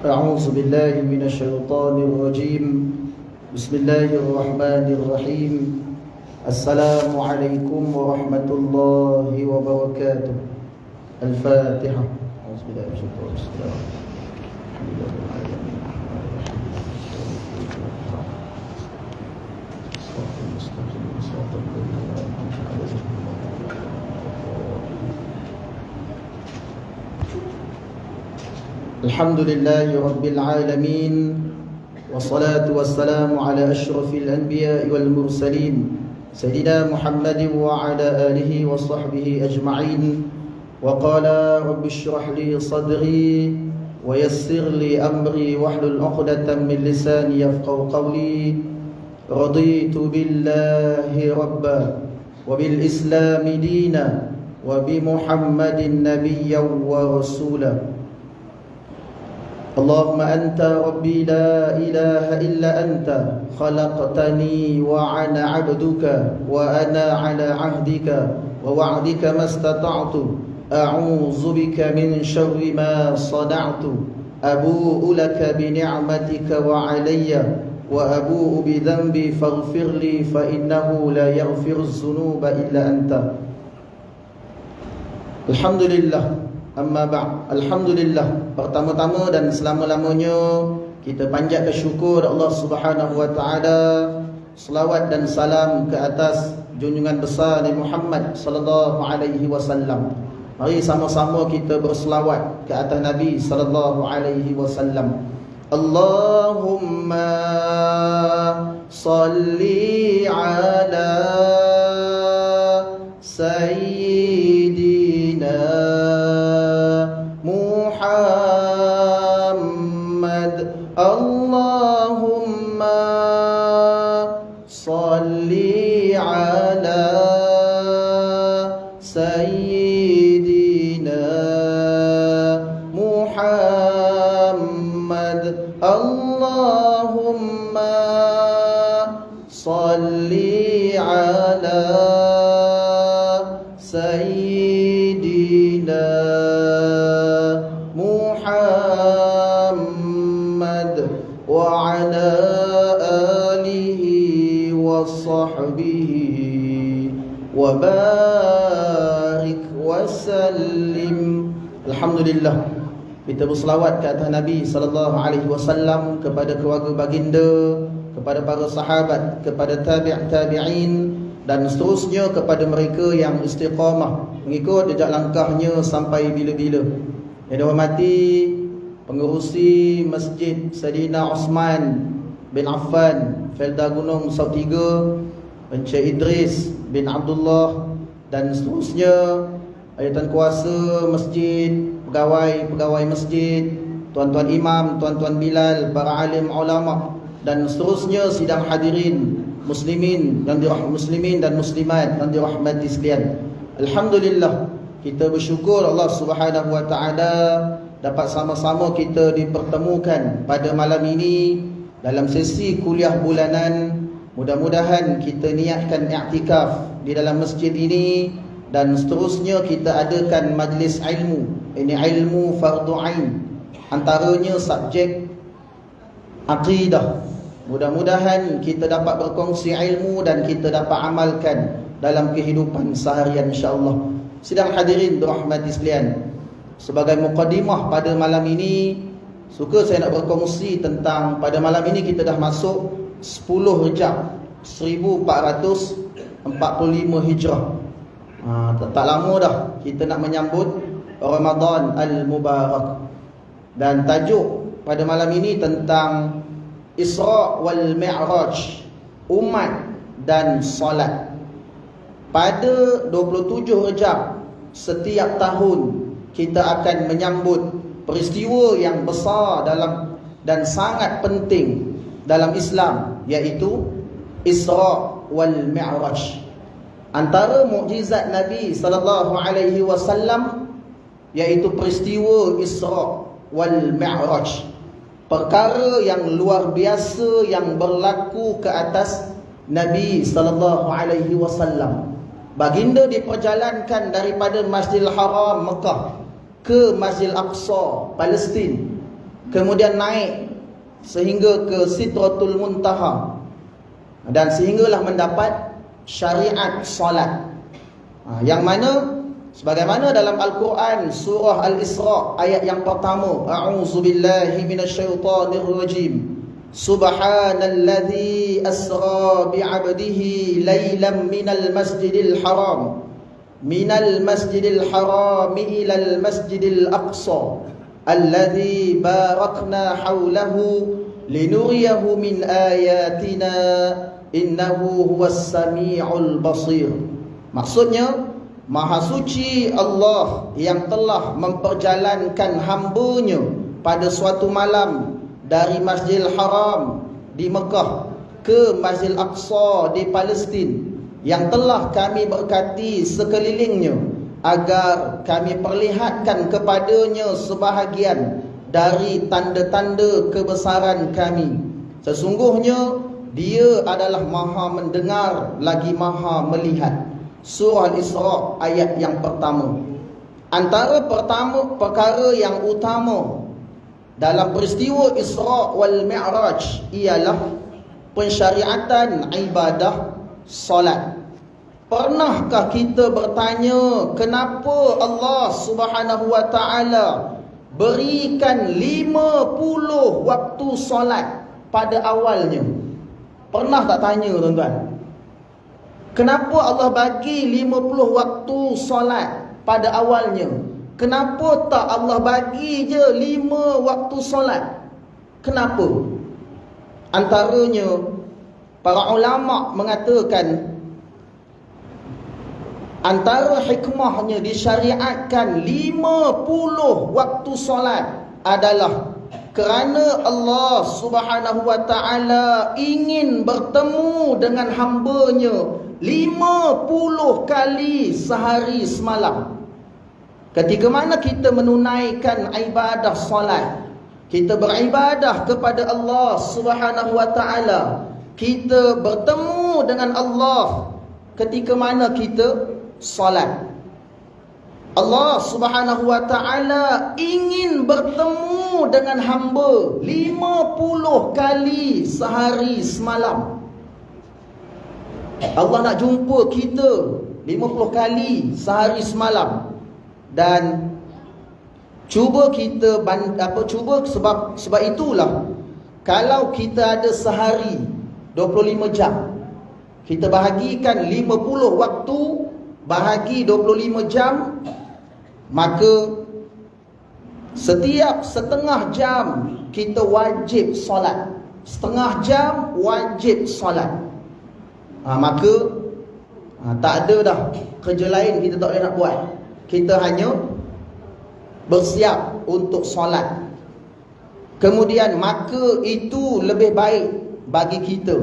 أعوذ بالله من الشيطان الرجيم. بسم الله الرحمن الرحيم. السلام عليكم ورحمة الله وبركاته. الفاتحة. أعوذ بالله من الشيطان الرجيم. الحمد لله رب العالمين، والصلاة والسلام على أشرف الأنبياء والمرسلين سيدنا محمد وعلى آله وصحبه أجمعين. وقال رب اشرح لي صدري ويسر لي أمري واحلل عقدة من لساني يفقهوا قولي. رضيت بالله ربا وبالإسلام دينا وبمحمد نبيا ورسولا. اللهم أنت ربي لا إله إلا أنت، خلقتني وأنا عبدك وأنا على عهدك ووعدك ما استطعت، أعوذ بك من شر ما صنعت، أبوء لك بنعمتك وعلي وأبوء بذنبي فاغفر لي فإنه لا يغفر الذنوب إلا أنت. الحمد لله. Amma ba'd. Alhamdulillah, pertama-tama dan selama-lamanya kita panjatkan syukur Allah Subhanahu wa taala, selawat dan salam ke atas junjungan besar Nabi Muhammad sallallahu alaihi wasallam. Mari sama-sama kita berselawat ke atas Nabi sallallahu alaihi wasallam. Allahumma salli ala sayyidina Allahumma salli ala sayyidina Muhammad. Allahumma salli ala sayyidina Muhammad wa ala alihi wa sahbihi wa barik wa sallim. Alhamdulillah, kita berselawat ke atas Nabi sallallahu alaihi wasallam, kepada keluarga baginda, kepada para sahabat, kepada tabi'in dan seterusnya kepada mereka yang istiqamah mengikut jejak langkahnya sampai bila-bila. Yang dihormati pengerusi Masjid Saidina Osman bin Affan, Felda Gunung Saud 3, Encik Idris bin Abdullah dan seterusnya, ayatan kuasa masjid, pegawai masjid, tuan-tuan imam, tuan-tuan bilal, para alim ulama dan seterusnya, sidang hadirin muslimin dan muslimat dan dirahmati sekalian. Alhamdulillah, kita bersyukur Allah Subhanahu wa taala dapat sama-sama kita dipertemukan pada malam ini dalam sesi kuliah bulanan. Mudah-mudahan kita niatkan i'tikaf di dalam masjid ini dan seterusnya kita adakan majlis ilmu. Ini ilmu fardu ain, antaranya subjek akidah. Mudah-mudahan kita dapat berkongsi ilmu dan kita dapat amalkan dalam kehidupan seharian insya-Allah. Sidang hadirin dirahmati sekalian, sebagai muqaddimah pada malam ini, suka saya nak berkongsi tentang pada malam ini kita dah masuk 10 Rejab 1445 Hijrah. Tak lama dah kita nak menyambut Ramadan Al-Mubarak. Dan tajuk pada malam ini tentang Isra wal Mi'raj, umat dan solat. Pada 27 Rejab setiap tahun kita akan menyambut peristiwa yang besar dalam dan sangat penting dalam Islam, iaitu Isra wal Mi'raj. Antara mukjizat Nabi sallallahu alaihi wasallam iaitu peristiwa Isra wal Mi'raj. Perkara yang luar biasa yang berlaku ke atas Nabi sallallahu alaihi wasallam. Baginda diperjalankan daripada Masjidil Haram Mekah ke Masjidil Aqsa Palestin. kemudian naik sehingga ke Sidratul Muntaha, dan sehinggalah mendapat syariat solat, yang mana sebagaimana dalam Al-Quran surah Al-Isra ayat yang pertama, a'udzubillahi minasyaitonir rajim, subhanalladzi asra bi'abdihi lailan minal masjidil haram ilal masjidil aqsa alladzi barakna hawlahu linuriyahu min ayatina innahu huwas sami'ul basir. Maksudnya, Maha suci Allah yang telah memperjalankan hamba-Nya pada suatu malam dari Masjidil Haram di Mekah ke Masjidil Aqsa di Palestin, yang telah kami berkati sekelilingnya agar kami perlihatkan kepadanya sebahagian dari tanda-tanda kebesaran kami. Sesungguhnya Dia adalah Maha mendengar lagi Maha melihat. Surah Al-Isra ayat yang pertama. Antara perkara yang utama dalam peristiwa Isra wal Mi'raj ialah pensyariatan ibadah solat. Pernahkah kita bertanya kenapa Allah Subhanahu wa taala berikan 50 waktu solat pada awalnya? Pernah tak tanya tuan-tuan? Kenapa Allah bagi 50 waktu solat pada awalnya? Kenapa tak Allah bagi je 5 waktu solat? Kenapa? Antaranya, para ulama mengatakan antara hikmahnya disyariatkan 50 waktu solat adalah kerana Allah Subhanahu wa taala ingin bertemu dengan hamba-Nya 50 kali sehari semalam. Ketika mana kita menunaikan ibadah solat, kita beribadah kepada Allah Subhanahu wa taala, kita bertemu dengan Allah ketika mana kita solat. Allah Subhanahu wa taala ingin bertemu dengan hamba 50 kali sehari semalam. Allah nak jumpa kita 50 kali sehari semalam. Dan cuba kita sebab itulah kalau kita ada sehari 25 jam, kita bahagikan 50 waktu bahagi 25 jam, maka setiap setengah jam kita wajib solat. Setengah jam wajib solat. Maka tak ada dah kerja lain kita tak boleh nak buat. Kita hanya bersiap untuk solat. Kemudian maka itu lebih baik bagi kita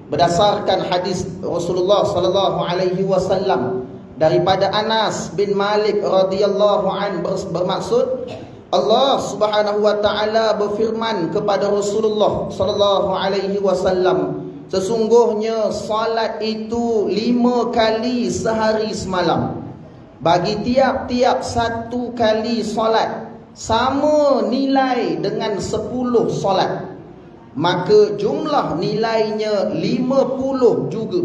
berdasarkan hadis Rasulullah sallallahu alaihi wasallam daripada Anas bin Malik radhiyallahu an, bermaksud Allah Subhanahu wa taala berfirman kepada Rasulullah sallallahu alaihi wasallam, sesungguhnya salat itu 5 kali sehari semalam. Bagi tiap-tiap 1 kali solat sama nilai dengan 10 solat, maka jumlah nilainya 50 juga.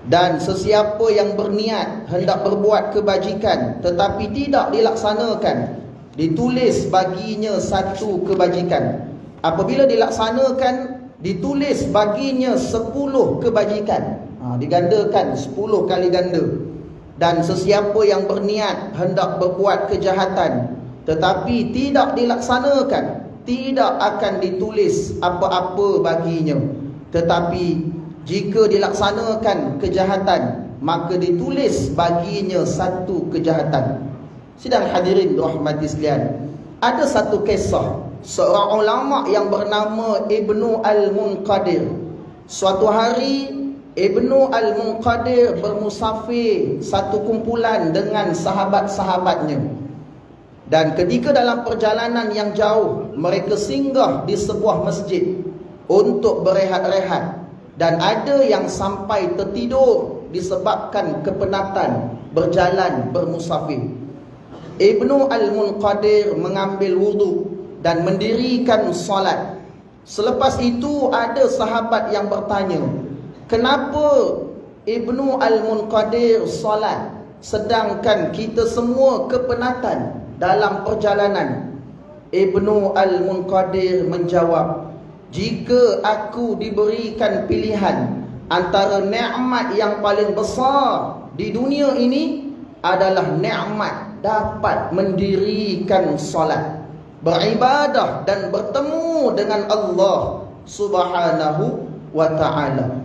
Dan sesiapa yang berniat hendak berbuat kebajikan tetapi tidak dilaksanakan, ditulis baginya 1 kebajikan. Apabila dilaksanakan, ditulis baginya 10 kebajikan. Digandakan 10 kali ganda. Dan sesiapa yang berniat hendak berbuat kejahatan tetapi tidak dilaksanakan, tidak akan ditulis apa-apa baginya. Tetapi jika dilaksanakan kejahatan, maka ditulis baginya 1 kejahatan. Sidang hadirin rahmati sekalian, ada satu kisah seorang ulama yang bernama Ibnu Al-Munqadir. Suatu hari Ibnu Al-Munqadir bermusafir satu kumpulan dengan sahabat-sahabatnya. Dan ketika dalam perjalanan yang jauh, mereka singgah di sebuah masjid untuk berehat-rehat. Dan ada yang sampai tertidur disebabkan kepenatan berjalan bermusafir. Ibnu Al-Munqadir mengambil wudu. dan mendirikan solat. Selepas itu ada sahabat yang bertanya, kenapa Ibnu Al-Munqadir solat sedangkan kita semua kepenatan dalam perjalanan? Ibnu Al-Munqadir menjawab, jika aku diberikan pilihan antara nikmat yang paling besar di dunia ini adalah nikmat dapat mendirikan solat, beribadah dan bertemu dengan Allah Subhanahu wa ta'ala.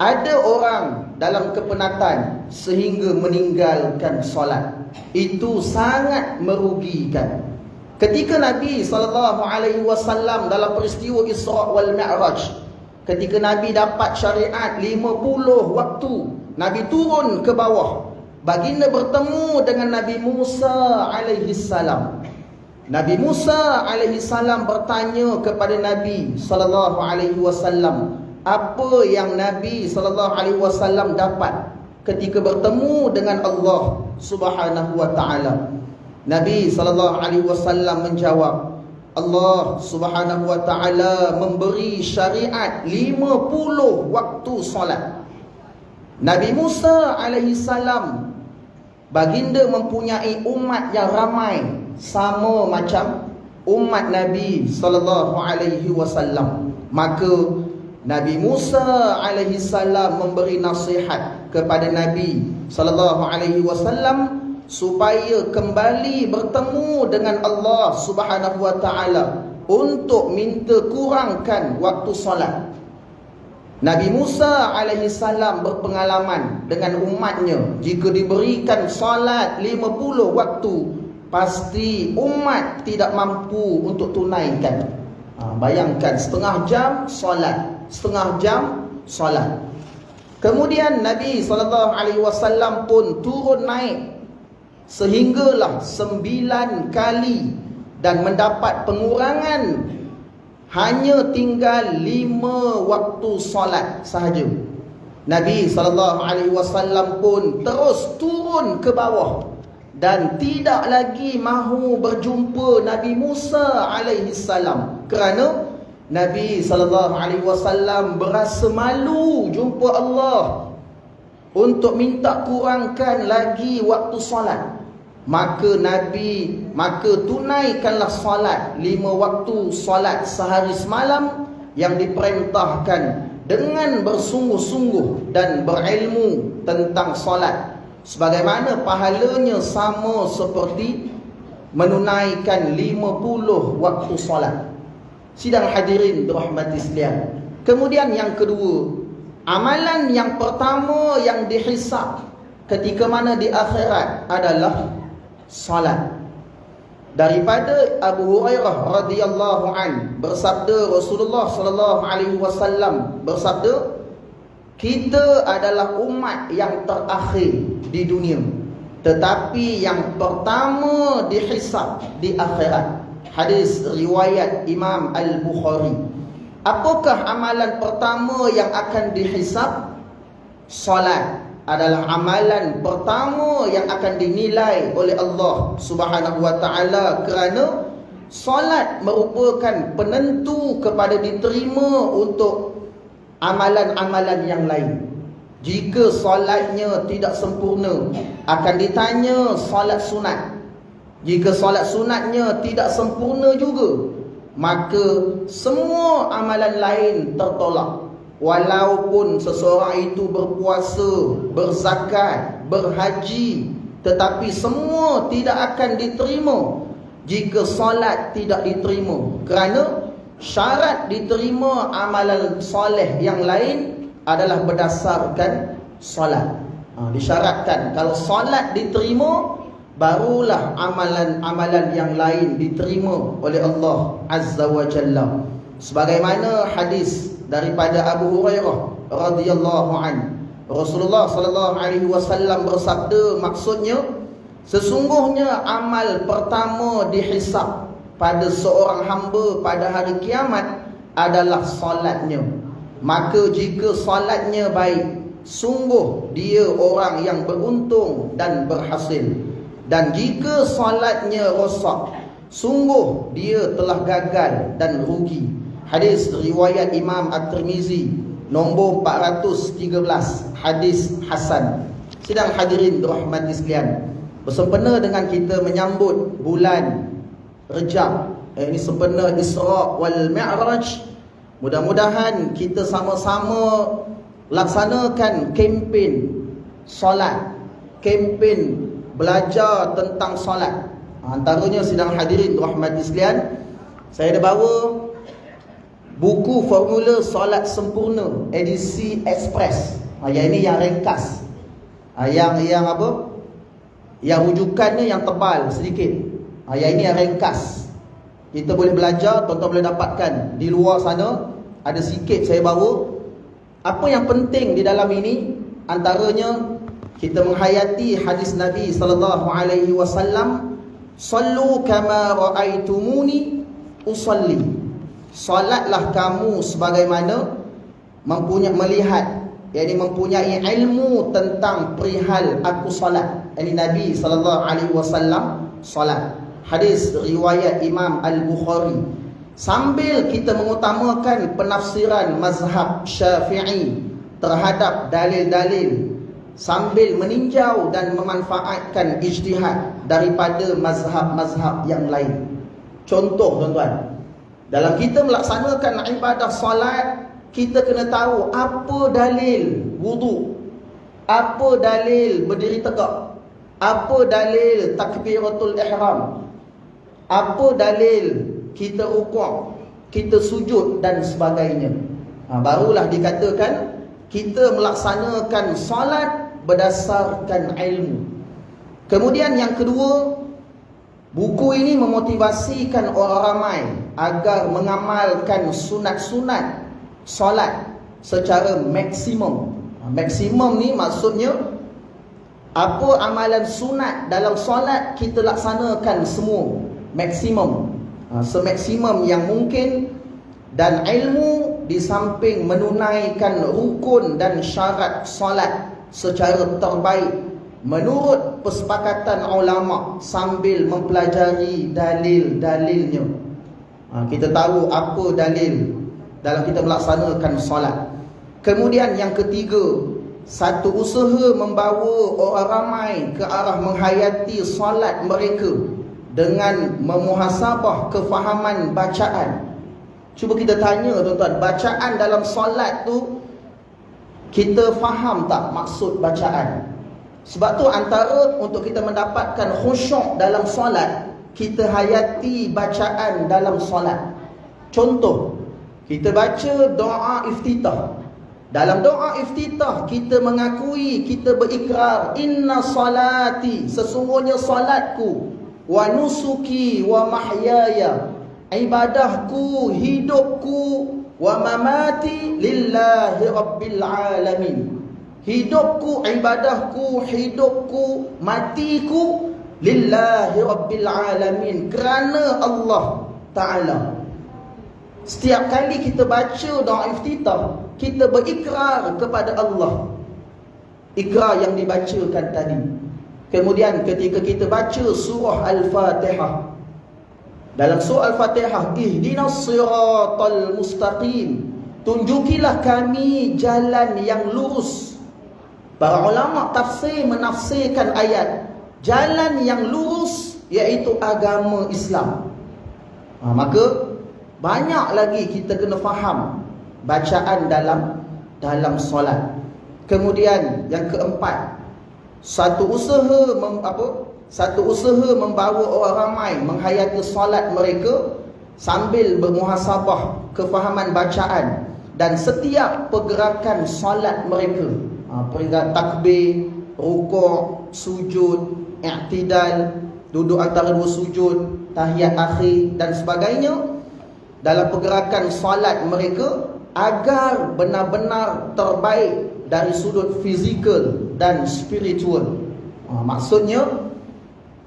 Ada orang dalam kepenatan sehingga meninggalkan solat. Itu sangat merugikan. Ketika Nabi SAW dalam peristiwa Isra' wal Mi'raj, ketika Nabi dapat syariat 50 waktu, Nabi turun ke bawah. Baginda bertemu dengan Nabi Musa alaihissalam. Nabi Musa alaihissalam bertanya kepada Nabi SAW, apa yang Nabi SAW dapat ketika bertemu dengan Allah Subhanahu wa ta'ala. Nabi SAW menjawab, Allah Subhanahu wa ta'ala memberi syariat 50 waktu solat. Nabi Musa alaihissalam, baginda mempunyai umat yang ramai sama macam umat Nabi SAW. Maka Nabi Musa alaihissalam memberi nasihat kepada Nabi SAW supaya kembali bertemu dengan Allah Subhanahu wa ta'ala untuk minta kurangkan waktu solat. Nabi Musa alaihissalam berpengalaman dengan umatnya, jika diberikan solat 50 waktu, pasti umat tidak mampu untuk tunaikan. Bayangkan setengah jam solat, setengah jam solat. Kemudian Nabi SAW pun turun naik sehinggalah 9 kali dan mendapat pengurangan hanya tinggal 5 waktu solat sahaja. Nabi SAW pun terus turun ke bawah dan tidak lagi mahu berjumpa Nabi Musa alaihissalam, kerana Nabi SAW berasa malu jumpa Allah untuk minta kurangkan lagi waktu solat. Maka tunaikanlah solat 5 waktu solat sehari semalam yang diperintahkan dengan bersungguh-sungguh dan berilmu tentang solat, sebagaimana pahalanya sama seperti menunaikan 50 waktu solat. Sidang hadirin dirahmati sekalian. Kemudian yang kedua, amalan yang pertama yang dihisab ketika mana di akhirat adalah salat. Daripada Abu Hurairah radhiyallahu an bersabda, Rasulullah sallallahu alaihi wasallam bersabda, kita adalah umat yang terakhir di dunia, tetapi yang pertama dihisab di akhirat. Hadis riwayat Imam Al-Bukhari. Apakah amalan pertama yang akan dihisab? Salat adalah amalan pertama yang akan dinilai oleh Allah Subhanahu wa ta'ala, kerana salat merupakan penentu kepada diterima untuk amalan-amalan yang lain. Jika salatnya tidak sempurna, akan ditanya salat sunat. Jika solat sunatnya tidak sempurna juga, maka semua amalan lain tertolak. Walaupun seseorang itu berpuasa, berzakat, berhaji, tetapi semua tidak akan diterima jika solat tidak diterima, kerana syarat diterima amalan soleh yang lain adalah berdasarkan solat. Disyaratkan kalau solat diterima, barulah amalan-amalan yang lain diterima oleh Allah Azza wa Jalla. Sebagaimana hadis daripada Abu Hurairah radhiyallahu an, Rasulullah sallallahu alaihi wasallam bersabda, maksudnya sesungguhnya amal pertama dihisab pada seorang hamba pada hari kiamat adalah solatnya. Maka jika solatnya baik, sungguh dia orang yang beruntung dan berhasil. Dan jika solatnya rosak, sungguh dia telah gagal dan rugi. Hadis riwayat Imam At-Tirmizi nombor 413, hadis hasan. Sidang hadirin dirahmati sekalian, bersempena dengan kita menyambut bulan Rejab, ini sempena Isra wal Mi'raj, mudah-mudahan kita sama-sama laksanakan kempen solat, kempen belajar tentang solat. Antaranya sidang hadirin rahmati sekalian, saya ada bawa buku formula solat sempurna edisi express. Yang ini yang ringkas. Yang apa? Yang rujukannya yang tebal sedikit. Yang ini yang ringkas. Kita boleh belajar, tuan-tuan boleh dapatkan di luar sana. Ada sikit saya bawa. Apa yang penting di dalam ini? Antaranya kita menghayati hadis Nabi sallallahu alaihi wasallam, sallu kama raaitumuni usalli. Salatlah kamu sebagaimana melihat, yakni mempunyai ilmu tentang perihal aku salat. Ini Nabi sallallahu alaihi wasallam salat. Hadis riwayat Imam Al-Bukhari. Sambil kita mengutamakan penafsiran mazhab Syafi'i terhadap dalil-dalil, sambil meninjau dan memanfaatkan ijtihad daripada mazhab-mazhab yang lain. Contoh tuan-tuan, dalam kita melaksanakan ibadah solat, kita kena tahu apa dalil wudu, apa dalil berdiri tegak, apa dalil takbiratul ihram, apa dalil kita rukuk, kita sujud dan sebagainya. Barulah dikatakan kita melaksanakan solat berdasarkan ilmu. Kemudian yang kedua, buku ini memotivasikan orang ramai agar mengamalkan sunat-sunat solat secara maksimum. Maksimum ni maksudnya apa amalan sunat dalam solat kita laksanakan semua maksimum, semaksimum yang mungkin. Dan ilmu di samping menunaikan rukun dan syarat solat secara terbaik menurut persepakatan ulama sambil mempelajari dalil-dalilnya. Kita tahu apa dalil dalam kita melaksanakan solat. Kemudian yang ketiga, satu usaha membawa orang ramai ke arah menghayati solat mereka dengan memuhasabah kefahaman bacaan. Cuba kita tanya tuan-tuan, bacaan dalam solat tu kita faham tak maksud bacaan? Sebab tu antara untuk kita mendapatkan khusyuk dalam solat, kita hayati bacaan dalam solat. Contoh, kita baca doa iftitah. Dalam doa iftitah kita mengakui, kita berikrar, inna salati, sesungguhnya salatku, wa nusuki wa mahyaya, ibadahku, hidupku, wa mamati lillahi rabbil alamin. Hidupku, ibadahku, hidupku, matiku lillahi rabbil alamin, kerana Allah Ta'ala. Setiap kali kita baca doa iftitah, kita berikrar kepada Allah, ikrar yang dibacakan tadi. Kemudian ketika kita baca surah Al-Fatihah, dalam surah Al-Fatihah, ihdinas siratal mustaqim, tunjukilah kami jalan yang lurus. Para ulama tafsir menafsirkan ayat jalan yang lurus iaitu agama Islam. Maka banyak lagi kita kena faham bacaan dalam solat. Kemudian yang keempat, satu usaha membawa orang ramai menghayati solat mereka sambil bermuhasabah kefahaman bacaan dan setiap pergerakan solat mereka, pergerakan takbir, rukuk, sujud, i'tidal, duduk antara dua sujud, tahiyat akhir dan sebagainya dalam pergerakan solat mereka agar benar-benar terbaik dari sudut fizikal dan spiritual. Maksudnya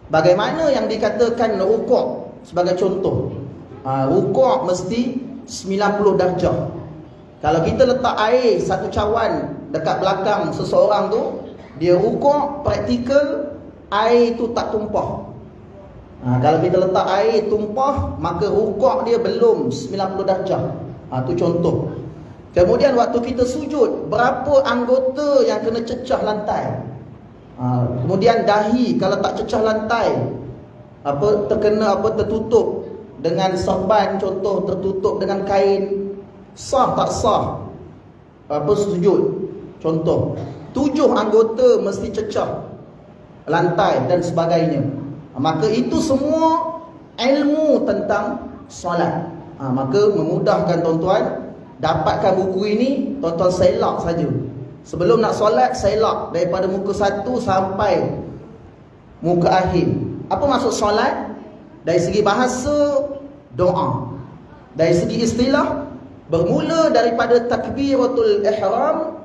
bagaimana yang dikatakan rukuk sebagai contoh. Rukuk mesti 90 darjah. Kalau kita letak air satu cawan dekat belakang seseorang tu, dia rukuk praktikal, air tu tak tumpah. Kalau kita letak air tumpah, maka rukuk dia belum 90 darjah. Itu contoh. Kemudian waktu kita sujud, berapa anggota yang kena cecah lantai? Kemudian dahi kalau tak cecah lantai, tertutup dengan serban, contoh tertutup dengan kain, sah tak sah sujud? Contoh 7 anggota mesti cecah lantai dan sebagainya. Maka itu semua ilmu tentang solat. Maka memudahkan tuan-tuan dapatkan buku ini, tuan-tuan selak saja. Sebelum nak solat, selak daripada muka 1 sampai muka akhir. Apa maksud solat? Dari segi bahasa, doa. Dari segi istilah, bermula daripada takbiratul ihram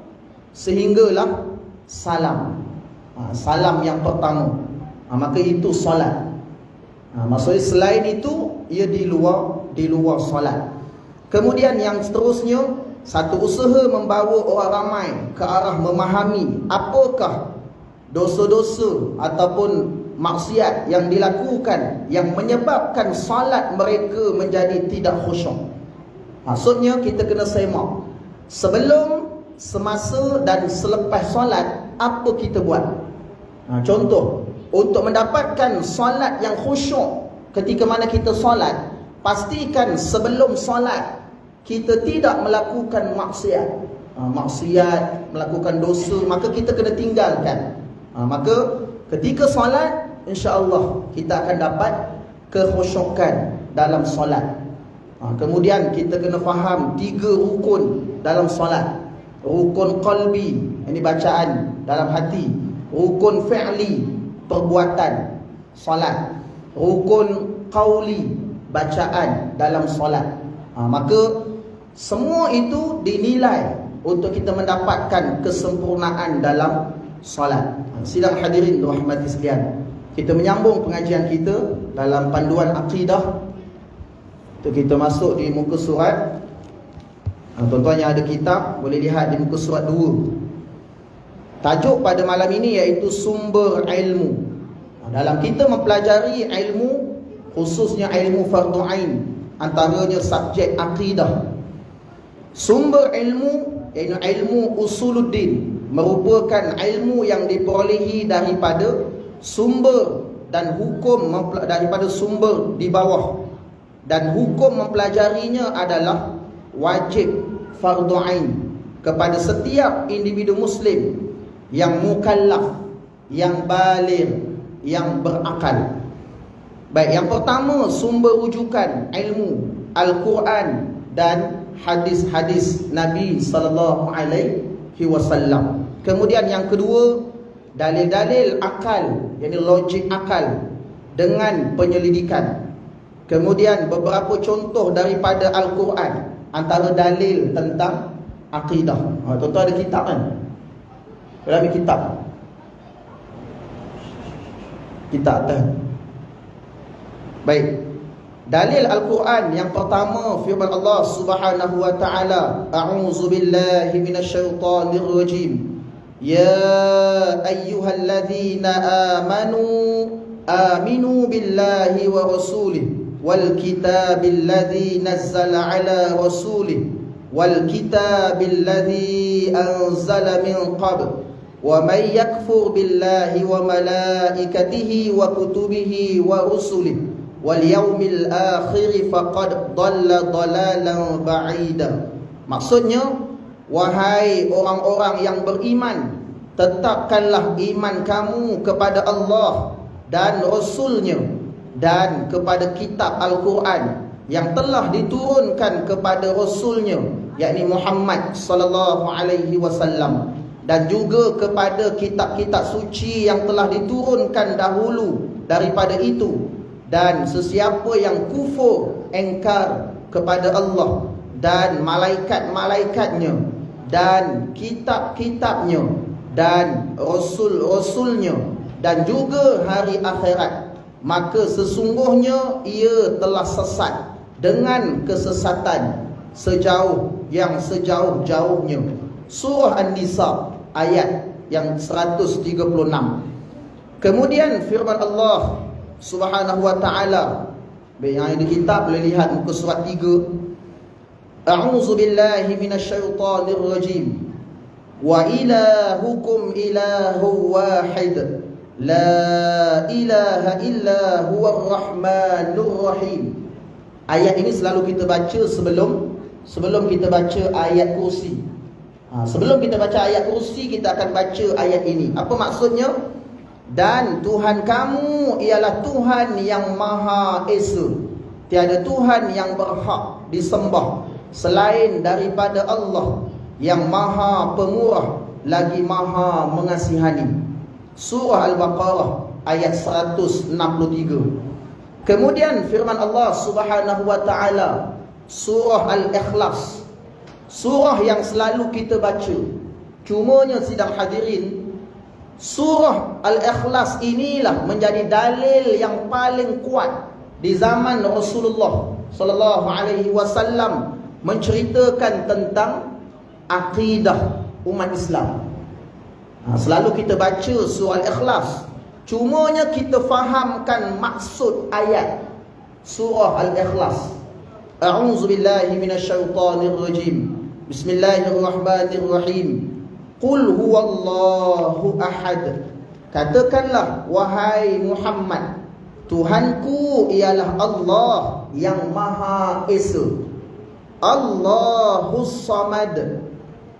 sehinggalah salam. Salam yang pertama. Maka itu solat. Maksudnya selain itu, ia di luar solat. Kemudian yang seterusnya, satu usaha membawa orang ramai ke arah memahami apakah dosa-dosa ataupun maksiat yang dilakukan yang menyebabkan solat mereka menjadi tidak khusyuk. Maksudnya kita kena semak sebelum, semasa dan selepas solat apa kita buat. Contoh, untuk mendapatkan solat yang khusyuk ketika mana kita solat, pastikan sebelum solat kita tidak melakukan maksiat. Melakukan dosa, maka kita kena tinggalkan. Maka ketika solat, insya-Allah kita akan dapat kekhusyukan dalam solat. Kemudian kita kena faham 3 rukun dalam solat. Rukun qalbi, ini bacaan dalam hati. Rukun fi'li, perbuatan solat. Rukun qauli, bacaan dalam solat. Maka semua itu dinilai untuk kita mendapatkan kesempurnaan dalam solat. Sidang hadirin rahmati sekalian, kita menyambung pengajian kita dalam panduan akidah. Kita masuk di muka surat. Tuan-tuan yang ada kitab boleh lihat di muka surat 2. Tajuk pada malam ini iaitu sumber ilmu. Dalam kita mempelajari ilmu, khususnya ilmu fardu ain, antaranya subjek akidah. Sumber ilmu iaitu ilmu usuluddin, merupakan ilmu yang diperolehi daripada sumber dan hukum daripada sumber di bawah, dan hukum mempelajarinya adalah wajib fardu ain kepada setiap individu muslim yang mukallaf, yang baligh, yang berakal. Baik, yang pertama sumber rujukan ilmu Al-Quran dan hadis-hadis Nabi sallallahu alaihi wasallam. Kemudian yang kedua, dalil-dalil akal, yakni logik akal dengan penyelidikan. Kemudian beberapa contoh daripada Al-Quran, antara dalil tentang akidah. Tuan-tuan ada kitab kan? Dalam kitab. Kitab dah. Baik. Dalil Al-Quran yang pertama, firman Allah Subhanahu wa taala, a'udzu billahi minasyaitonir rajim. Ya ayyuhalladzina aminu billahi wa rasulihi wal kitabil ladzi nazzala ala rasulihi wal kitabil ladzi anzala min qabl wa may yakfur billahi wa malaikatihi wa kutubihi wa rusulihi wal yaumil akhir faqad dhalla dhalalan ba'ida. Maksudnya, wahai orang-orang yang beriman, tetapkanlah iman kamu kepada Allah dan Rasulnya dan kepada kitab Al-Quran yang telah diturunkan kepada Rasulnya, yakni Muhammad sallallahu alaihi wasallam, dan juga kepada kitab-kitab suci yang telah diturunkan dahulu daripada itu. Dan sesiapa yang kufur, engkar kepada Allah dan malaikat-malaikatnya dan kitab-kitabnya dan rasul-rasulnya dan juga hari akhirat, maka sesungguhnya ia telah sesat dengan kesesatan sejauh-jauhnya. Surah An-Nisa ayat yang 136. Kemudian firman Allah Subhanahu wa ta'ala. Yang ada kitab boleh lihat muka surat 3. A'udzu billahi minasyaitonir rajim. Wa ilahukum ilahu wahid. La ilaha illa huwar rahmanur rahim. Ayat ini selalu kita baca sebelum kita baca ayat kursi. Sebelum kita baca ayat kursi, kita akan baca ayat ini. Apa maksudnya? Dan Tuhan kamu ialah Tuhan yang Maha Esa. Tiada Tuhan yang berhak disembah selain daripada Allah yang Maha Pemurah lagi Maha Mengasihani. Surah Al-Baqarah ayat 163. Kemudian firman Allah Subhanahu wa ta'ala, surah Al-Ikhlas, surah yang selalu kita baca. Cumanya sidang hadirin, surah Al-Ikhlas inilah menjadi dalil yang paling kuat di zaman Rasulullah sallallahu alaihi wasallam menceritakan tentang akidah umat Islam. Selalu kita baca surah Al-Ikhlas, cumanya kita fahamkan maksud ayat surah Al-Ikhlas. A'udzu billahi minasyaitonir rajim. Bismillahirrahmanirrahim. Qul huwallahu ahad. Katakanlah wahai Muhammad, Tuhanku ialah Allah yang Maha Esa. Allahus Samad.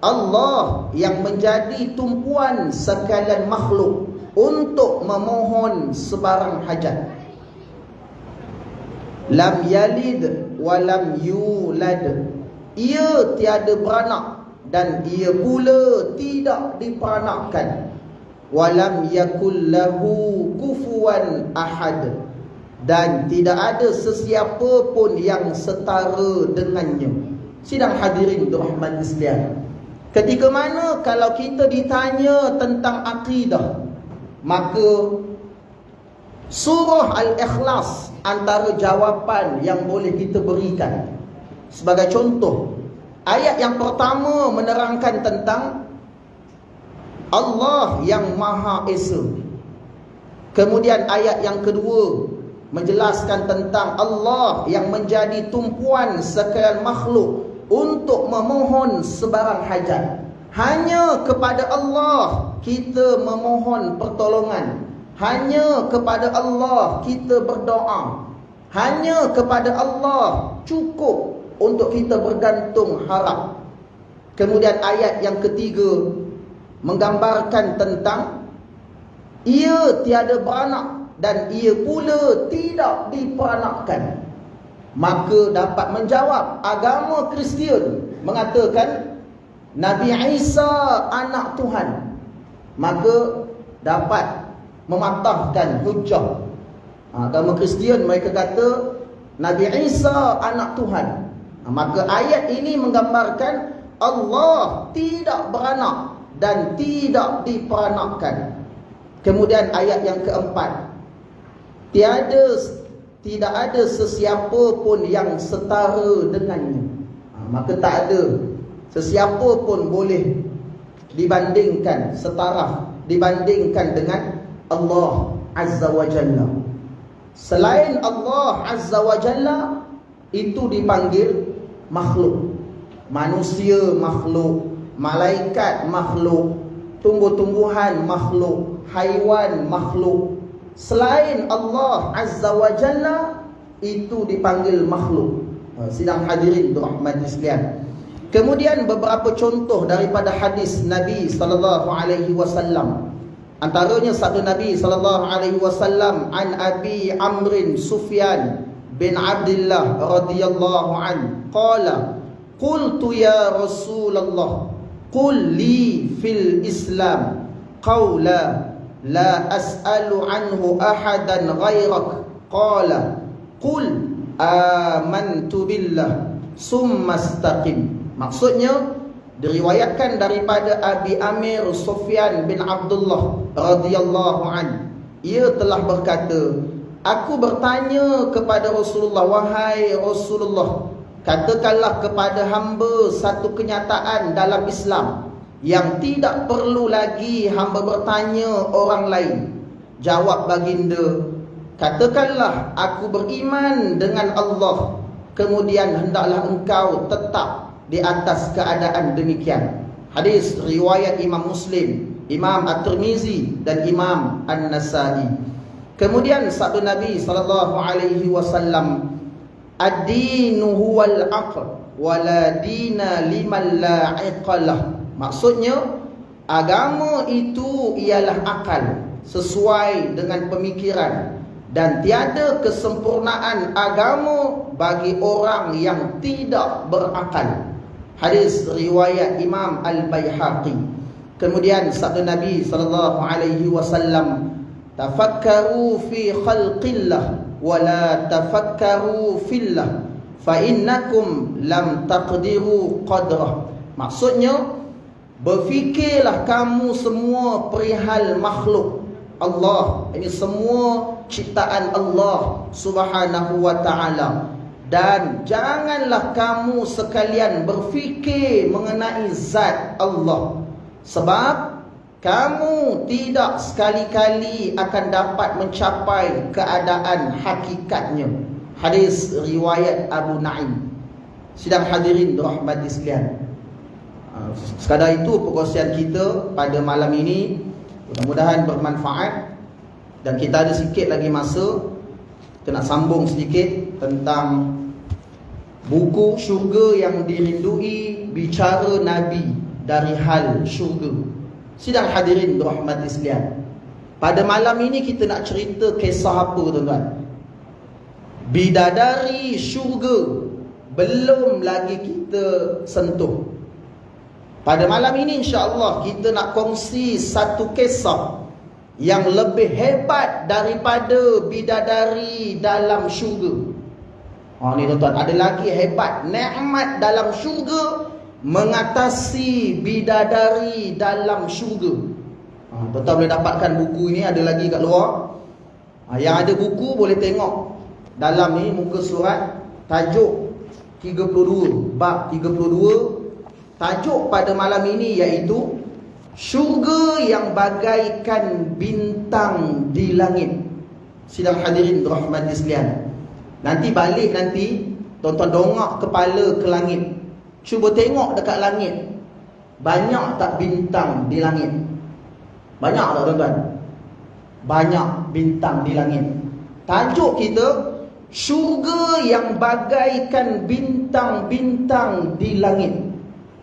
Allah yang menjadi tumpuan sekalian makhluk untuk memohon sebarang hajat. Lam yalid wa lam yulad. Ia tiada beranak dan ia pula tidak diperanakkan. Wa lam yakul lahu kufuwan ahad. Dan tidak ada sesiapa pun yang setara dengannya. Sidang hadirin dirahmati sekalian, ketika mana kalau kita ditanya tentang akidah, maka surah Al-Ikhlas antara jawapan yang boleh kita berikan. Sebagai contoh, ayat yang pertama menerangkan tentang Allah yang Maha Esa. Kemudian ayat yang kedua menjelaskan tentang Allah yang menjadi tumpuan sekalian makhluk untuk memohon sebarang hajat. Hanya kepada Allah kita memohon pertolongan. Hanya kepada Allah kita berdoa. Hanya kepada Allah cukup untuk kita bergantung harap. Kemudian ayat yang ketiga menggambarkan tentang ia tiada beranak dan ia pula tidak diperanakkan. Maka dapat menjawab agama Kristian mengatakan Nabi Isa anak Tuhan. Maka dapat mematahkan hujah. Agama Kristian mereka kata Nabi Isa anak Tuhan. Maka ayat ini menggambarkan Allah tidak beranak dan tidak diperanakkan. Kemudian ayat yang keempat, tidak ada sesiapa pun yang setara dengannya. Maka tak ada sesiapa pun boleh dibandingkan, setara dibandingkan dengan Allah Azza wa Jalla. Selain Allah Azza wa Jalla itu dipanggil makhluk. Manusia makhluk, malaikat makhluk, tumbuh-tumbuhan makhluk, haiwan makhluk. Selain Allah Azza wa Jalla itu dipanggil makhluk. Sidang hadirin dirahmati sekalian. Kemudian beberapa contoh daripada hadis Nabi sallallahu alaihi wasallam. Antaranya sabda Nabi sallallahu alaihi wasallam an Abi Amr Sufyan bin Abdullah radhiyallahu an qala qultu ya Rasulullah qul li fil Islam qawla la as'alu anhu ahadan ghairak qala qul amantu billah summa istaqim. Maksudnya diriwayatkan daripada Abi Amir Sufyan bin Abdullah radhiyallahu an, ia telah berkata, aku bertanya kepada Rasulullah, wahai Rasulullah, katakanlah kepada hamba satu kenyataan dalam Islam yang tidak perlu lagi hamba bertanya orang lain. Jawab baginda, katakanlah aku beriman dengan Allah, kemudian hendaklah engkau tetap di atas keadaan demikian. Hadis riwayat Imam Muslim, Imam At-Tirmizi dan Imam An-Nasa'i. Kemudian sabda Nabi sallallahu alaihi wasallam, ad-dinu huwal aql wa la dina liman la iqalah. Maksudnya agama itu ialah akal sesuai dengan pemikiran, dan tiada kesempurnaan agama bagi orang yang tidak berakal. Hadis riwayat Imam Al-Baihaqi. Kemudian sabda Nabi sallallahu alaihi wasallam, tafakkaru fi khalqillah wa la tafakkaru fillah fa innakum lam taqdiru qadrah. Maksudnya, berfikirlah kamu semua perihal makhluk Allah, ini semua ciptaan Allah Subhanahu wa ta'ala, dan janganlah kamu sekalian berfikir mengenai zat Allah, sebab kamu tidak sekali-kali akan dapat mencapai keadaan hakikatnya. Hadis riwayat Abu Naim. Sidang hadirin dirahmati sekalian, sekadar itu perkongsian kita pada malam ini. Mudah-mudahan bermanfaat, dan kita ada sikit lagi masa. Kita nak sambung sedikit tentang buku syurga yang dirindui, bicara Nabi dari hal syurga. Sidang hadirin dirahmati sekalian, pada malam ini kita nak cerita kisah apa tuan-tuan? Bidadari syurga belum lagi kita sentuh. Pada malam ini insya-Allah kita nak kongsi satu kisah yang lebih hebat daripada bidadari dalam syurga. Ni tuan-tuan, ada lagi hebat, nikmat dalam syurga mengatasi bidadari dalam syurga. Tuan-tuan boleh dapatkan buku ini, ada lagi kat luar. Yang ada buku boleh tengok dalam ni muka surat, tajuk 32, bab 32. Tajuk pada malam ini iaitu syurga yang bagaikan bintang di langit. Sidang hadirin dirahmati sekalian, nanti balik nanti tuan-tuan dongak kepala ke langit, cuba tengok dekat langit, banyak tak bintang di langit? Banyak tak tuan-tuan? Banyak bintang di langit. Tajuk kita, syurga yang bagaikan bintang-bintang di langit.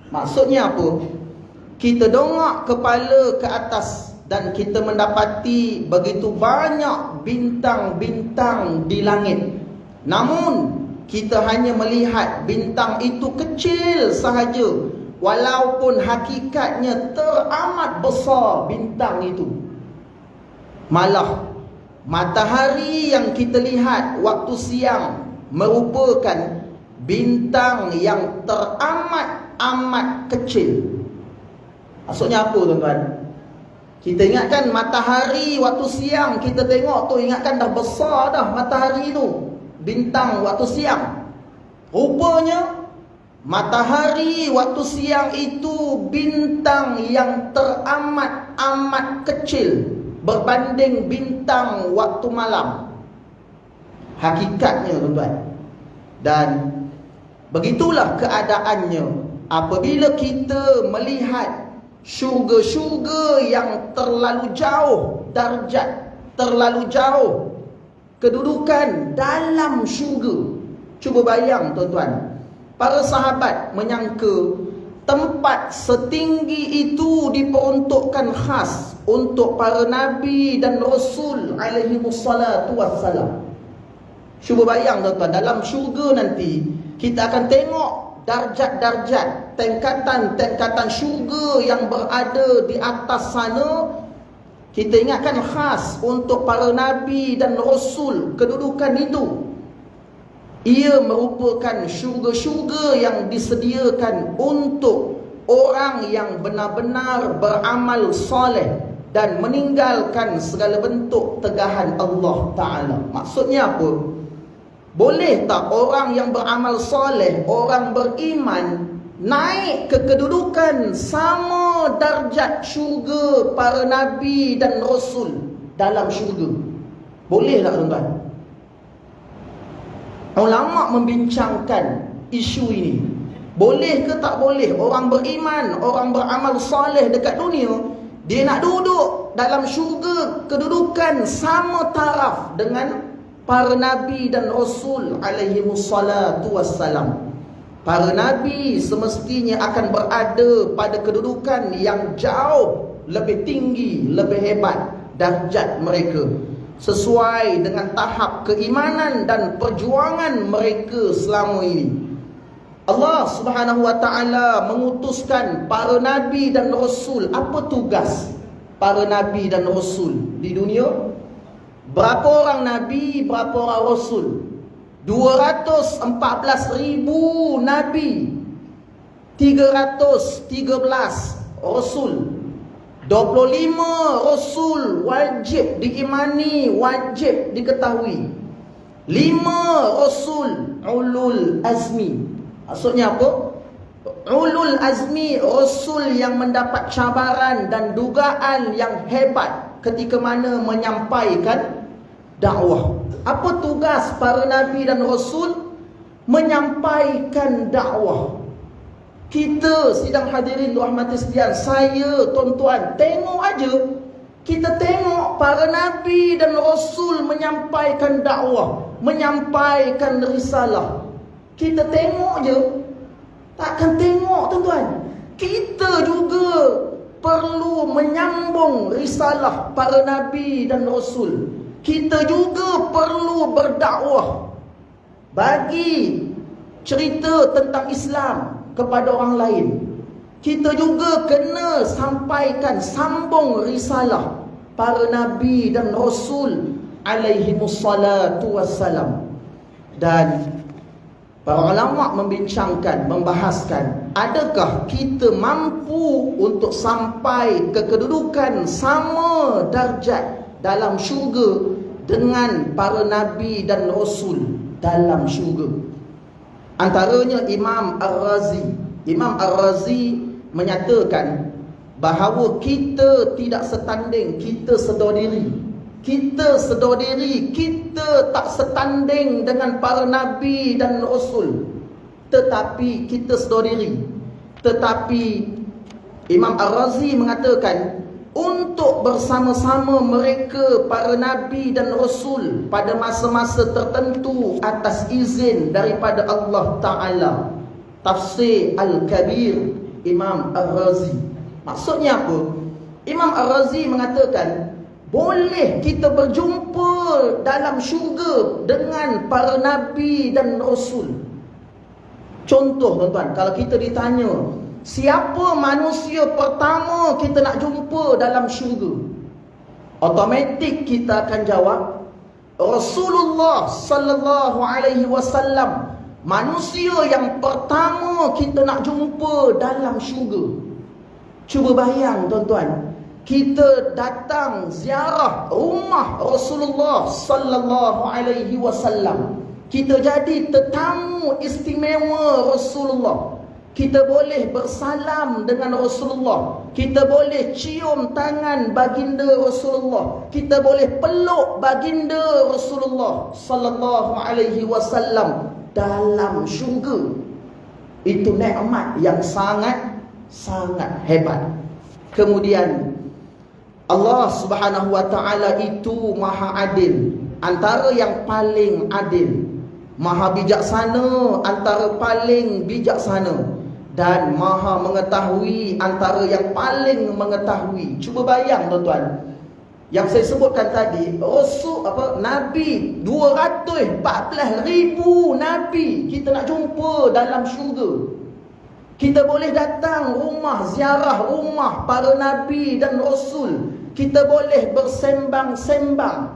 Maksudnya apa? Kita dongak kepala ke atas dan kita mendapati begitu banyak bintang-bintang di langit. Namun kita hanya melihat bintang itu kecil sahaja, walaupun hakikatnya teramat besar bintang itu. Malah matahari yang kita lihat waktu siang merupakan bintang yang teramat kecil. Maksudnya apa tuan-tuan? Kita ingatkan matahari waktu siang kita tengok tu, ingatkan dah besar dah matahari tu, bintang waktu siang. Rupanya matahari waktu siang itu bintang yang teramat kecil berbanding bintang waktu malam. Hakikatnya tuan-tuan. Dan begitulah keadaannya apabila kita melihat syurga-syurga yang terlalu jauh darjat, terlalu jauh kedudukan dalam syurga. Cuba bayang tuan-tuan, para sahabat menyangka tempat setinggi itu diperuntukkan khas untuk para nabi dan rasul alaihi wassalatu wassalam. Cuba bayang tuan-tuan, dalam syurga nanti kita akan tengok darjat-darjat, tingkatan-tingkatan syurga yang berada di atas sana. Kita ingatkan khas untuk para nabi dan rasul kedudukan itu. Ia merupakan syurga-syurga yang disediakan untuk orang yang benar-benar beramal soleh dan meninggalkan segala bentuk tegahan Allah Ta'ala. Maksudnya apa? Boleh tak orang yang beramal soleh, orang beriman, naik ke kedudukan sama darjat syurga para nabi dan rasul dalam syurga? Boleh tak tuan-tuan? Ulama membincangkan isu ini. Boleh ke tak boleh orang beriman, orang beramal soleh dekat dunia, dia nak duduk dalam syurga kedudukan sama taraf dengan para nabi dan rasul alaihimussalatu wassalam. Para nabi semestinya akan berada pada kedudukan yang jauh lebih tinggi, lebih hebat darjat mereka, sesuai dengan tahap keimanan dan perjuangan mereka selama ini. Allah Subhanahu wa taala mengutuskan para nabi dan rasul. Apa tugas para nabi dan rasul di dunia? Berapa orang nabi, berapa orang rasul? 214,000 nabi, 313 rasul. 25 rasul wajib diimani, wajib diketahui. 5 rasul ulul azmi. Maksudnya apa? Ulul azmi, rasul yang mendapat cabaran dan dugaan yang hebat ketika mana menyampaikan dakwah. Apa tugas para nabi dan rasul? Menyampaikan dakwah. Kita sidang hadirin rahmati sekalian, saya, tuan-tuan, tengok aja. Kita tengok para nabi dan rasul menyampaikan dakwah, menyampaikan risalah. Kita tengok je, takkan tengok tuan-tuan. Kita juga perlu menyambung risalah para nabi dan rasul. Kita juga perlu berdakwah, bagi cerita tentang Islam kepada orang lain. Kita juga kena sampaikan, sambung risalah para nabi dan rasul alaihimussalatu wassalam. Dan para ulama membincangkan, membahaskan, adakah kita mampu untuk sampai ke kedudukan sama darjat dalam syurga dengan para nabi dan rasul dalam syurga? Antaranya Imam Ar-Razi. Imam Ar-Razi menyatakan bahawa kita tidak setanding, kita sedar diri. Kita sedar diri, kita tak setanding dengan para nabi dan rasul. Tetapi kita sedar diri. Tetapi Imam Ar-Razi mengatakan, untuk bersama-sama mereka para nabi dan rasul pada masa-masa tertentu atas izin daripada Allah Ta'ala. Tafsir Al-Kabir Imam Ar-Razi. Maksudnya apa? Imam Ar-Razi mengatakan, boleh kita berjumpa dalam syurga dengan para nabi dan rasul. Contoh tuan-tuan, kalau kita ditanya, siapa manusia pertama kita nak jumpa dalam syurga? Automatik kita akan jawab, Rasulullah sallallahu alaihi wasallam. Manusia yang pertama kita nak jumpa dalam syurga. Cuba bayang tuan-tuan, kita datang ziarah rumah Rasulullah sallallahu alaihi wasallam. Kita jadi tetamu istimewa Rasulullah. Kita boleh bersalam dengan Rasulullah. Kita boleh cium tangan baginda Rasulullah. Kita boleh peluk baginda Rasulullah sallallahu alaihi wasallam dalam syurga. Itu nikmat yang sangat hebat. Kemudian Allah Subhanahu wa taala itu Maha Adil, antara yang paling adil, Maha bijaksana, antara paling bijaksana, dan Maha mengetahui, antara yang paling mengetahui. Cuba bayang tuan-tuan, yang saya sebutkan tadi, Nabi 214,000 Nabi kita nak jumpa dalam syurga. Kita boleh datang rumah, ziarah rumah para Nabi dan Rasul. Kita boleh bersembang-sembang.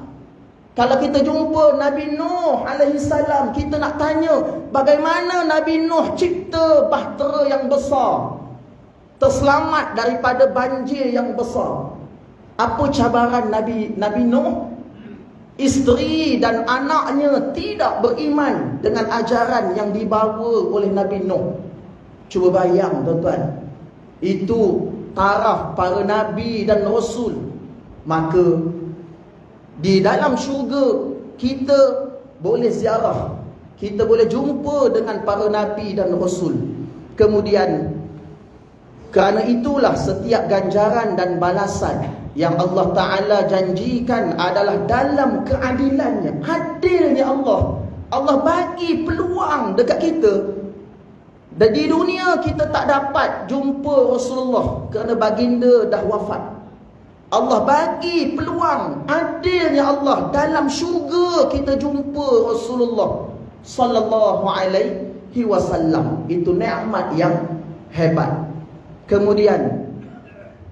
Kalau kita jumpa Nabi Nuh alaihi salam, kita nak tanya, bagaimana Nabi Nuh cipta bahtera yang besar, terselamat daripada banjir yang besar? Apa cabaran Nabi Nuh? Isteri dan anaknya tidak beriman dengan ajaran yang dibawa oleh Nabi Nuh. Cuba bayang tuan-tuan, itu taraf para nabi dan rasul. Maka Di dalam syurga kita boleh ziarah, kita boleh jumpa dengan para nabi dan rasul. Kemudian kerana itulah setiap ganjaran dan balasan yang Allah Ta'ala janjikan adalah dalam keadilannya, adilnya Allah. Allah bagi peluang dekat kita. Dan di dunia kita tak dapat jumpa Rasulullah kerana baginda dah wafat. Allah bagi peluang, adilnya Allah, dalam syurga kita jumpa Rasulullah sallallahu alaihi wasallam. Itu nikmat yang hebat. Kemudian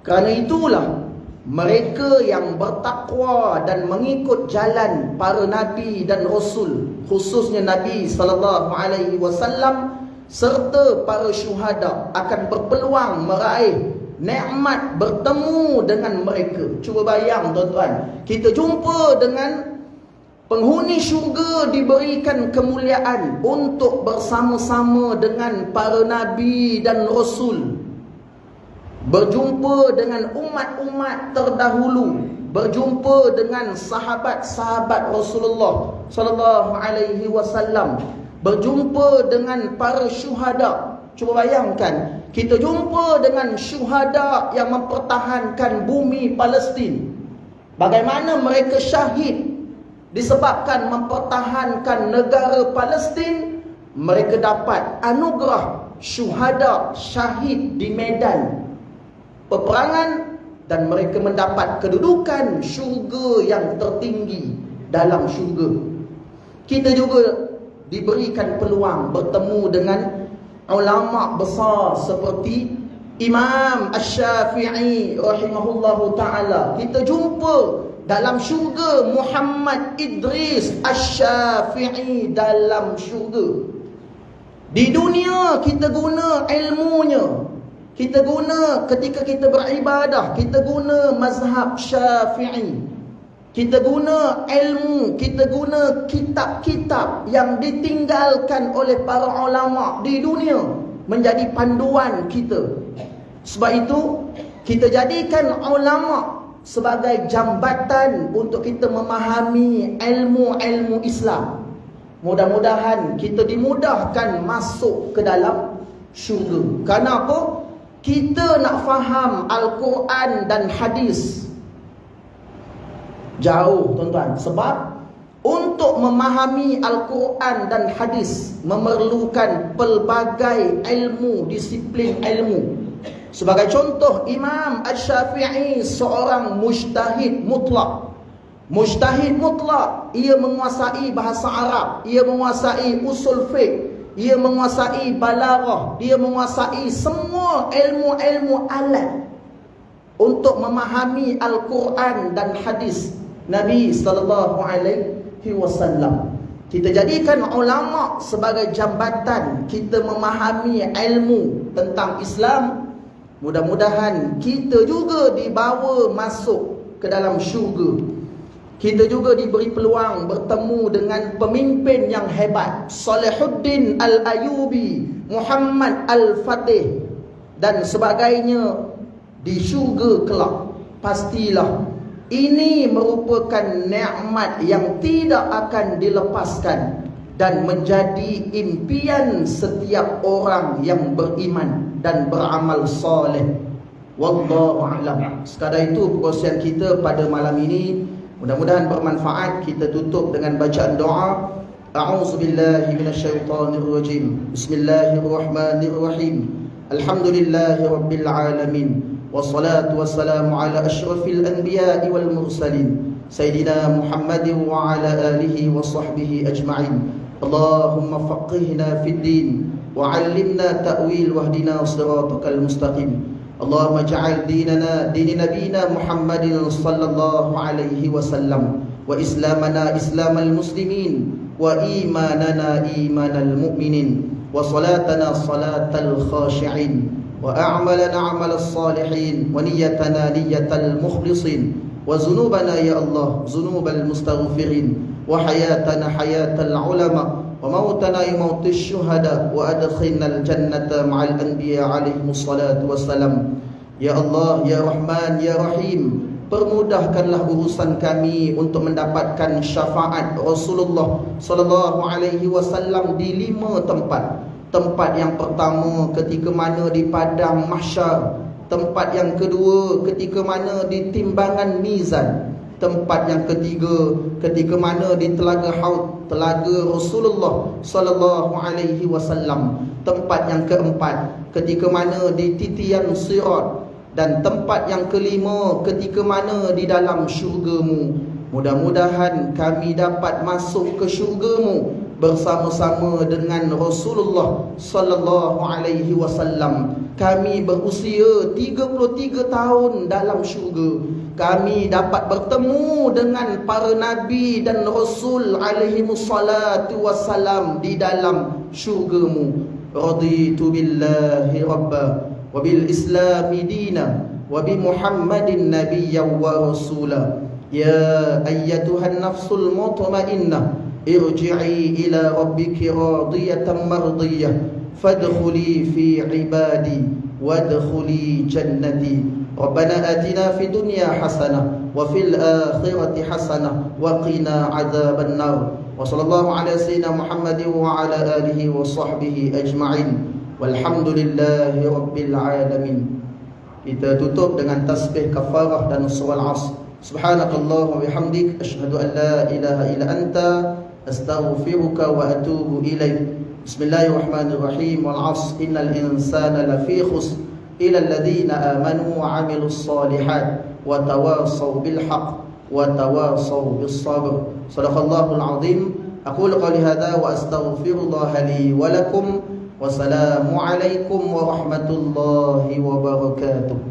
kerana itulah mereka yang bertakwa dan mengikut jalan para nabi dan rasul, khususnya Nabi sallallahu alaihi wasallam serta para syuhada, akan berpeluang meraih nikmat bertemu dengan mereka. Cuba bayang tuan-tuan, kita jumpa dengan penghuni syurga, diberikan kemuliaan untuk bersama-sama dengan para nabi dan rasul, berjumpa dengan umat-umat terdahulu, berjumpa dengan sahabat-sahabat Rasulullah sallallahu alaihi wasallam, berjumpa dengan para syuhada. Cuba bayangkan, kita jumpa dengan syuhada yang mempertahankan bumi Palestin. Bagaimana mereka syahid disebabkan mempertahankan negara Palestin. Mereka dapat anugerah syuhada, syahid di medan peperangan, dan mereka mendapat kedudukan syurga yang tertinggi dalam syurga. Kita juga diberikan peluang bertemu dengan ulama besar seperti Imam Asy-Syafi'i rahimahullahu ta'ala. Kita jumpa dalam syurga Muhammad Idris Asy-Syafi'i dalam syurga. Di dunia kita guna ilmunya, kita guna ketika kita beribadah, kita guna mazhab Syafi'i, kita guna ilmu, kita guna kitab-kitab yang ditinggalkan oleh para ulama di dunia menjadi panduan kita. Sebab itu kita jadikan ulama sebagai jambatan untuk kita memahami ilmu-ilmu Islam. Mudah-mudahan kita dimudahkan masuk ke dalam syurga. Kerana apa? Kita nak faham Al-Quran dan hadis jauh tuan-tuan. Sebab untuk memahami Al-Quran dan hadis memerlukan pelbagai ilmu, disiplin ilmu. Sebagai contoh, Imam Asy-Syafi'i seorang mujtahid mutlak. Mujtahid mutlak, ia menguasai bahasa Arab, ia menguasai usul fiqh, ia menguasai balaghah, dia menguasai semua ilmu-ilmu alat untuk memahami Al-Quran dan hadis Nabi sallallahu alaihi wasallam. Kita jadikan ulama sebagai jambatan kita memahami ilmu tentang Islam. Mudah-mudahan kita juga dibawa masuk ke dalam syurga. Kita juga diberi peluang bertemu dengan pemimpin yang hebat, Salahuddin Al-Ayyubi, Muhammad Al-Fatih dan sebagainya di syurga kelak. Pastilah ini merupakan nikmat yang tidak akan dilepaskan dan menjadi impian setiap orang yang beriman dan beramal soleh. Wallahu a'lam. Sekadar itu perkongsian kita pada malam ini. Mudah-mudahan bermanfaat. Kita tutup dengan bacaan doa. A'udzubillahi minasyaitonirrajim. Bismillahirrahmanirrahim. Alhamdulillahi rabbil alamin. Wassalatu wassalamu ala asyrafil anbiya'i wal mursalin Sayyidina Muhammadin wa ala alihi wa sahbihi ajma'in. Allahumma faqihna fid din wa 'allimna ta'wil wahdina siratal mustaqim. Allahumma ja'al dinana din nabiyina Muhammadin sallallahu alaihi wasallam wa islamana islamal muslimin wa imanana imanal mu'minin wa salatana salatal khashi'in wa a'malana a'malal salihin wa niyyatana niyyatal mukhlisin wa zunubana ya Allah zunubal mustaghfirin wa hayatana hayatal ulama wa mautana mautis syuhada wa adkhilnal jannata ma'al anbiya alaihimus salatu wassalam. Ya Allah, Ya Rahman, Ya Rahim, permudahkanlah urusan kami untuk mendapatkan syafaat Rasulullah sallallahu alaihi wasallam di 5 tempat. Tempat yang pertama ketika mana di padang mahsyar, tempat yang kedua ketika mana di timbangan mizan, tempat yang ketiga ketika mana di telaga Haud, telaga Rasulullah sallallahu alaihi wasallam, tempat yang keempat ketika mana di titian sirat, dan tempat yang kelima ketika mana di dalam syurga-Mu. Mudah-mudahan kami dapat masuk ke syurga-Mu bersama-sama dengan Rasulullah sallallahu alaihi wasallam. Kami berusia 33 tahun dalam syurga. Kami dapat bertemu dengan para nabi dan rasul alaihi wassalatu wassalam di dalam syurga-Mu. Raditu billahi rabba wa bil islami dina wa bi Muhammadin nabiyyan wa rasula. Ya ayyatuhan nafsul mutmainnah, irji'i ila rabbiki radiyatan mardiyah, fadkhuli fi ibadi wadkhuli jannati. Rabbana atina fid dunya hasanah wa fil akhirati hasanah wa qina adzaban nar. Wa sallallahu ala sayyidina Muhammadin wa ala alihi wa sahbihi ajma'in. Walhamdulillahi rabbil alamin. Kita tutup dengan tasbih kafarah dan surah Al-Asr. Subhanakallah wa bihamdik, asyhadu an la ilaha illa anta, astaghfiruka wa atubu ilaik. Bismillahirrahmanirrahim. Wal 'asr innal insana lafi khusr illa alladhina amanu wa 'amilus solihat wa tawasaw bil haqq wa tawasaw bis sabr. Shadaqallahul 'azim. Aqulu qawli hadha wa astaghfirullaha li wa lakum. Wassalamu alaikum warahmatullahi wabarakatuh.